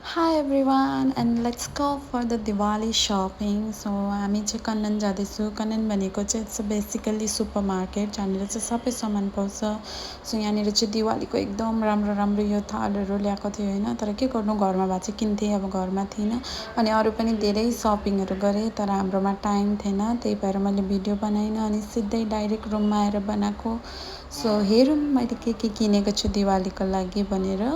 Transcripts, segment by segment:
Hi everyone and let's go for the Diwali shopping. So हामी चाहिँ कन्नन जाँदैछु. कन्नन भनेको चाहिँ इट्स बेसिकली सुपर मार्केट जहाँनिर चाहिँ सबै सामान पाउँछ. सो यहाँनिर चाहिँ दिवालीको एकदम राम्रो राम्रो यो थालहरू ल्याएको थियो होइन. तर के गर्नु घरमा भए चाहिँ किन्थेँ, अब घरमा थिइनँ. अनि अरू पनि धेरै सपिङहरू गरेँ तर हाम्रोमा टाइम थिएन, त्यही भएर मैले भिडियो बनाइनँ अनि सिधै डाइरेक्ट रुममा आएर बनाएको. सो हेरौँ मैले के किनेको छु दिवालीको लागि भनेर.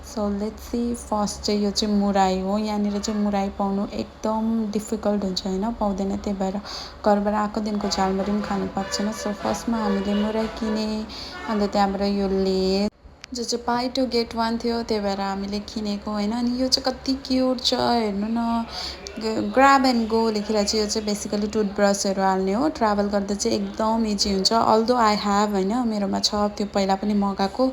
So let's see. फर्स्ट चाहिँ यो चाहिँ मुराई हो. यहाँनिर चाहिँ मुराई पाउनु एकदम डिफिकल्ट हुन्छ होइन, पाउँदैन. त्यही भएर घरबाट आएको दिनको झालमुरी पनि खानु पाएको छैन. सो फर्स्टमा हामीले मुराई किनेँ. अन्त त्यहाँबाट यो लेस जो चाहिँ बाई टु गेट वान थियो, त्यही भएर हामीले किनेको होइन. अनि यो चाहिँ कति क्युट छ हेर्नु न. ग्राब एन्ड गो लेखेर चाहिँ यो चाहिँ बेसिकली टुथब्रसहरू हाल्ने हो. ट्राभल गर्दा चाहिँ एकदम इजी हुन्छ. अल्दो आई ह्याभ होइन, मेरोमा छ, त्यो पहिला पनि मगाएको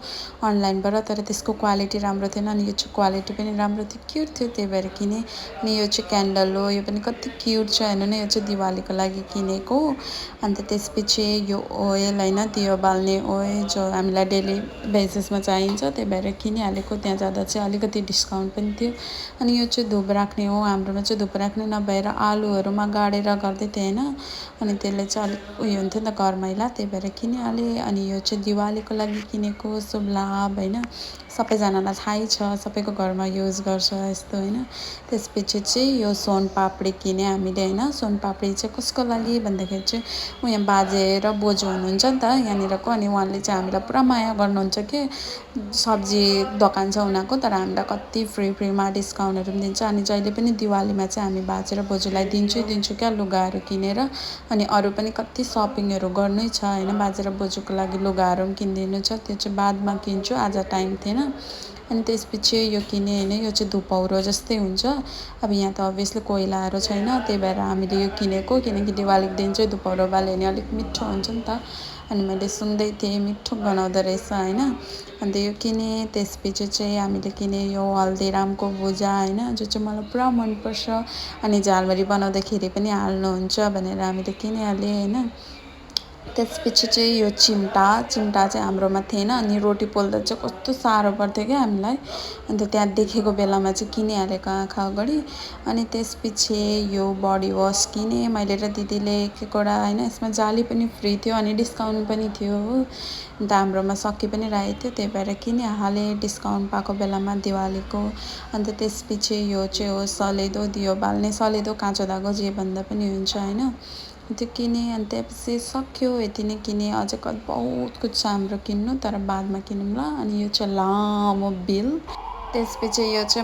अनलाइनबाट, तर त्यसको क्वालिटी राम्रो थिएन. अनि यो चाहिँ क्वालिटी पनि राम्रो थियो, क्युट थियो, त्यही भएर किनेँ. अनि यो चाहिँ क्यान्डल हो, यो पनि कति क्युट छ हेर्नु न. यो चाहिँ दिवालीको लागि किनेको. अन्त त्यसपछि यो ओइल होइन, दियो बाल्ने ओइल जो हामीलाई डेली बेसिसमा चाहिन्छ, त्यही भएर किनिहालेको. त्यहाँ जाँदा चाहिँ अलिकति डिस्काउन्ट पनि थियो. अनि यो चाहिँ धुप राख्ने हो. हाम्रोमा चाहिँ धुप राख्ने नभएर आलुहरूमा गाडेर गर्दै थिएँ होइन. अनि त्यसले चाहिँ अलिक उयो हुन्थ्यो नि त घर मैला, त्यही भएर किनिहालेँ. अनि यो चाहिँ दिवालीको लागि किनेको शुभ लाभ होइन. सबैजनालाई थाहै छ, सबैको घरमा युज गर्छ यस्तो होइन. त्यसपछि चाहिँ यो सोनपापडी किनेँ हामीले होइन. सोनपापडी चाहिँ कसको लागि भन्दाखेरि चाहिँ उयो बाजे र बोजू हुनुहुन्छ नि त यहाँनिरको. अनि उहाँले चाहिँ हामीलाई पुरा माया गर्नुहुन्छ कि. सब्जी दोकान छ उनीहरूको, तर हामीलाई कति फ्रीमा डिस्काउन्टहरू पनि दिन्छ. अनि जहिले पनि दिवालीमा चाहिँ हामी बाजे र बोजूलाई दिन्छु क्या लुगाहरू किनेर. अनि अरू पनि कति सपिङहरू गर्नै छ होइन. बाजे र बोजूको लागि लुगाहरू पनि किनिदिनु छ, त्यो चाहिँ बादमा किन्छु, आज टाइम थिएन. अनि त्यसपछि यो किनेँ होइन. यो चाहिँ धुपौरो जस्तै हुन्छ. अब यहाँ त अभियसली कोइलाहरू छैन, त्यही भएर हामीले यो किनेको, किनकि दिवालीको दिन चाहिँ धुपौरो बाल्यो भने अलिक मिठो हुन्छ नि त. अनि मैले सुन्दै थिएँ मिठो बनाउँदो रहेछ होइन. अन्त यो किनेँ. त्यसपछि चाहिँ हामीले किनेँ यो हल्दीरामको भुजा होइन, जो चाहिँ मलाई पुरा मनपर्छ. अनि झालमुरी बनाउँदाखेरि पनि हाल्नुहुन्छ भनेर हामीले किनिहालेँ होइन. त्यसपछि चाहिँ यो चिम्टा चाहिँ हाम्रोमा थिएन. अनि रोटी पोल्दा चाहिँ कस्तो साह्रो पर्थ्यो क्या हामीलाई. अन्त त्यहाँ देखेको बेलामा चाहिँ किनिहालेको आँखा अगाडि. अनि त्यसपछि यो बडी वास किनेँ मैले र दिदीले एक एकवटा होइन. यसमा जाली पनि फ्री थियो अनि डिस्काउन्ट पनि थियो हो. अन्त हाम्रोमा सकि पनि रहेको थियो, त्यही भएर किनिहालेँ डिस्काउन्ट पाएको बेलामा दिवालीको. अन्त त्यसपछि यो चाहिँ हो सलेदो, दियो बाल्ने सलेदो, काँचो धागो जे भन्दा पनि हुन्छ होइन. त्यो किनेँ. अनि त्यसपछि सक्यो, यति नै किनेँ. अझै बहुत कुछ छ हाम्रो किन्नु, तर बादमा किनौँ ल. अनि यो चाहिँ लामो बिल. त्यसपछि यो चाहिँ